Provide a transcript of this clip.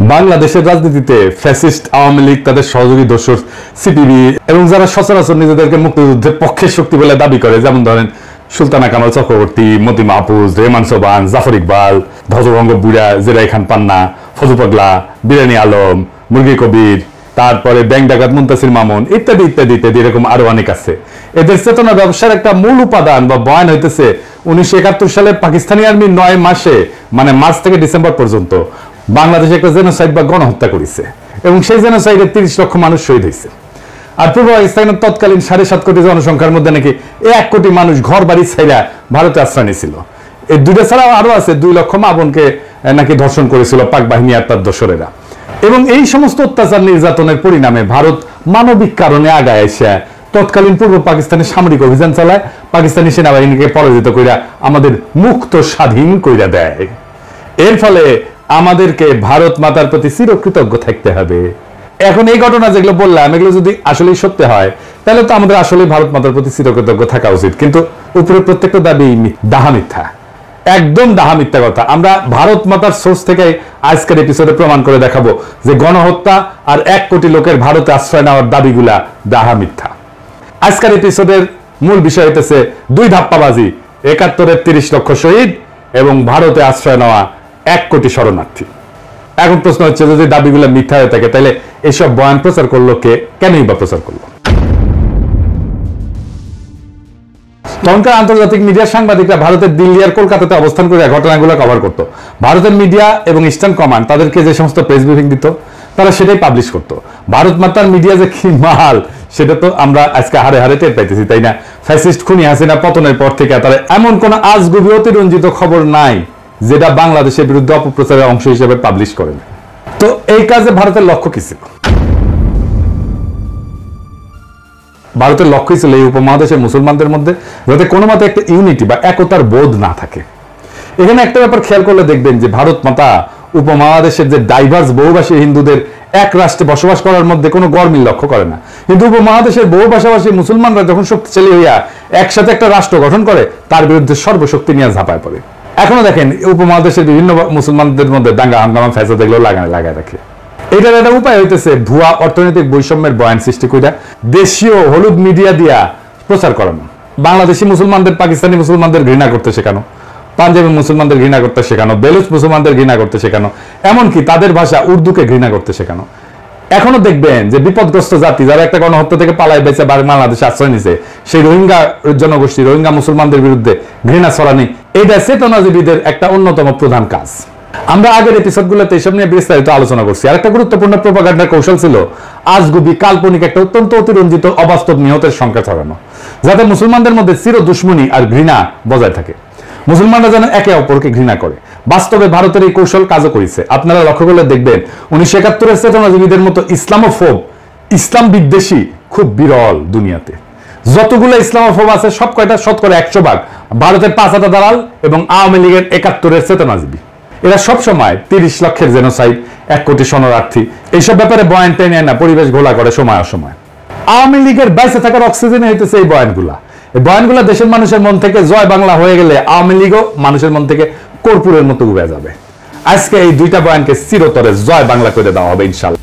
বাংলাদেশের রাজনীতিতে ফ্যাসিস্ট আওয়ামী লীগ, তাদের সহযোগী দোসর সিপিবি এবং যারা সচরাচর নিজেদেরকে মুক্তিযুদ্ধের পক্ষের শক্তি বলে দাবি করে, যেমন ধরেন সুলতানা কামাল চক্রবর্তী, মতি মাহফুজ, রেহমান সোবান, জাফর ইকবাল, ধ্বজভঙ্গ বুড়া, জেরাই খান পান্না, ফজু পাগলা, বিরানি আলম, মুরগি কবির, তারপরে ব্যাংক ডাকাত মুনতাসির মামুন ইত্যাদি ইত্যাদি ইত্যাদি, এরকম আরো অনেক আছে। এদের চেতনা ব্যবসার একটা মূল উপাদান বা বয়ান হইতেছে 1971 সালে পাকিস্তানি আর্মি 9 মাসে, মানে মার্চ থেকে ডিসেম্বর পর্যন্ত বাংলাদেশে একটা জেনোসাইড বা গণহত্যা করেছে এবং সেই জেনোসাইডে 30 লক্ষ মানুষ শহীদ হয়েছে। আর পূর্ব পাকিস্তানের তৎকালীন 7.5 কোটি জনসংখ্যার মধ্যে নাকি 1 কোটি মানুষ ঘর বাড়ি ছাইরা ভারতে আশ্রয় নিয়েছিল। এই দুইটা ছাড়াও আরো আছে, 2 লক্ষ মা বোনকে নাকি ধর্ষণ করেছিল পাক বাহিনী আর তার দোসরেরা। এবং এই সমস্ত অত্যাচার নির্যাতনের পরিণামে ভারত মানবিক কারণে আগায় এসে তৎকালীন পূর্ব পাকিস্তানে সামরিক অভিযান চালায়, পাকিস্তানি সেনাবাহিনীকে পরাজিত কইরা আমাদের মুক্ত স্বাধীন কইরা দেয়। এর ফলে আমাদেরকে ভারত মাতার প্রতি চিরকৃতজ্ঞ থাকতে হবে। এখন এই ঘটনা যেগুলো বললাম, এগুলো যদি আসলেই সত্যি হয় তাহলে তো আমাদের আসলে ভারত মাতার প্রতি চিরকৃতজ্ঞ থাকা উচিত, কিন্তু উপরে প্রত্যেকটা দাবি ডাহা মিথ্যা, একদম ডাহা মিথ্যা কথা। আমরা ভারত মাতার সোর্স থেকে আজকের এপিসোডে প্রমাণ করে দেখাবো যে গণহত্যা আর 1 কোটি লোকের ভারতে আশ্রয় নেওয়ার দাবিগুলা ডাহা মিথ্যা। আজকের এপিসোডের মূল বিষয় হইতেছে 2 ধাপ্পাবাজি, 71-এর 30 লক্ষ শহীদ এবং ভারতে আশ্রয় নেওয়া 1 কোটি শরণার্থী। এখন প্রশ্ন হচ্ছে, যদি দাবিগুলো মিথ্যা হয়ে থাকে তাহলে এসব বয়ান প্রচার করলো কে, কেনই বা প্রচার করলো? তখনকার আন্তর্জাতিক মিডিয়ার সাংবাদিকরা ভারতের দিল্লি আর কলকাতাতে অবস্থান করে ঘটনাগুলো কভার করতো। ভারতের মিডিয়া এবং ইস্টার্ন কমান্ড তাদেরকে যে সমস্ত প্রেস ব্রিফিং দিত তারা সেটাই পাবলিশ করতো। ভারত মাতার মিডিয়া যে কি মাল সেটা তো আমরা আজকে হারে হারে টের পাইতেছি, তাই না? ফ্যাসিস্ট খুনি হাসিনা পতনের পর থেকে তারা এমন কোন আজগুবি অতিরঞ্জিত খবর নাই যেটা বাংলাদেশের বিরুদ্ধে অপপ্রচারের অংশ হিসেবে পাবলিশ করেন। তো এই কাজে ভারতের লক্ষ্য কি ছিল? ভারতের লক্ষ্যই ছিল এই উপমহাদেশের মুসলমানদের মধ্যে যাতে কোনো মতে একটা ইউনিটি বা একতার বোধ না থাকে। এখানে একটা ব্যাপার খেয়াল করলে দেখবেন যে ভারত মাতা উপমহাদেশের যে ডাইভার্স বহুভাষী হিন্দুদের এক রাষ্ট্রে বসবাস করার মধ্যে কোনো গরমিল লক্ষ্য করে না, কিন্তু উপমহাদেশের বহু ভাষাভাষী মুসলমানরা যখন শক্তিশালী হইয়া একসাথে একটা রাষ্ট্র গঠন করে তার বিরুদ্ধে সর্বশক্তি নিয়ে ঝাঁপায় পড়ে। এখনো দেখেন উপমহাদেশের বিভিন্ন মুসলমানদের মধ্যে দাঙ্গা হাঙ্গামা ফ্যাসাদ এগুলো লাগায় রাখে। এটার একটা উপায় হইতেছে ভুয়া অর্থনৈতিক বৈষম্যের বয়ান সৃষ্টি কইরা দেশীয় হলুদ মিডিয়া দিয়া প্রচার করানো। বাংলাদেশি মুসলমানদের পাকিস্তানি মুসলমানদের ঘৃণা করতে শেখানো, পাঞ্জাবি মুসলমানদের ঘৃণা করতে শেখানো, বেলুচ মুসলমানদের ঘৃণা করতে শেখানো, এমনকি তাদের ভাষা উর্দুকে ঘৃণা করতে শেখানো। এখনো দেখবেন যে বিপদগ্রস্ত জাতি যারা একটা গণহত্যা থেকে পালায় বেঁচে বাংলাদেশে আশ্রয় নিছে, সেই রোহিঙ্গা জনগোষ্ঠী, রোহিঙ্গা মুসলমানদের বিরুদ্ধে ঘৃণা ছড়ানি, এটা চেতনাজীবীদের একটা অন্যতম প্রধান কাজ। আমরা আগের এপিসোডগুলোতে এসব নিয়ে বিস্তারিত আলোচনা করছি। আর একটা গুরুত্বপূর্ণ প্রোপাগান্ডার কৌশল ছিল আজগুবি কাল্পনিক একটা অত্যন্ত অতিরঞ্জিত অবাস্তব নিহতের সংখ্যা ছড়ানো, যাতে মুসলমানদের মধ্যে চির দুশ্মনী আর ঘৃণা বজায় থাকে, মুসলমানরা যেন একে অপরকে ঘৃণা করে। বাস্তবে ভারতের এই কৌশল কাজও করেছে। আপনারা লক্ষ্য করলে দেখবেন 1971-এর চেতনাজীবীদের মতো ইসলামোফোব, ইসলাম বিদ্বেষী খুব বিরল দুনিয়াতে। যতগুলো ইসলামোফোব আছে সব কয়টা শতকরা 100% ভারতের 5 দালাল এবং আওয়ামী লীগের 71-এর চেতনাজীবী। এরা সবসময় 30 লক্ষের জেনোসাইড, 1 কোটি শরণার্থী এইসব ব্যাপারে বয়ান টেনে না পরিবেশ ঘোলা করে সময় অসময়। আওয়ামী লীগের বাইসে থাকার অক্সিজেন হইতেছে এই বয়ানগুলা। এই বয়ানগুলা দেশের মানুষের মন থেকে জয় বাংলা হয়ে গেলে আওয়ামী লীগও মানুষের মন থেকে কর্পূরের মতো উড়ে যাবে। আজকে এই 2টা বয়ানকে চিরতরে জয় বাংলা করে দেওয়া হবে ইনশাআল্লাহ।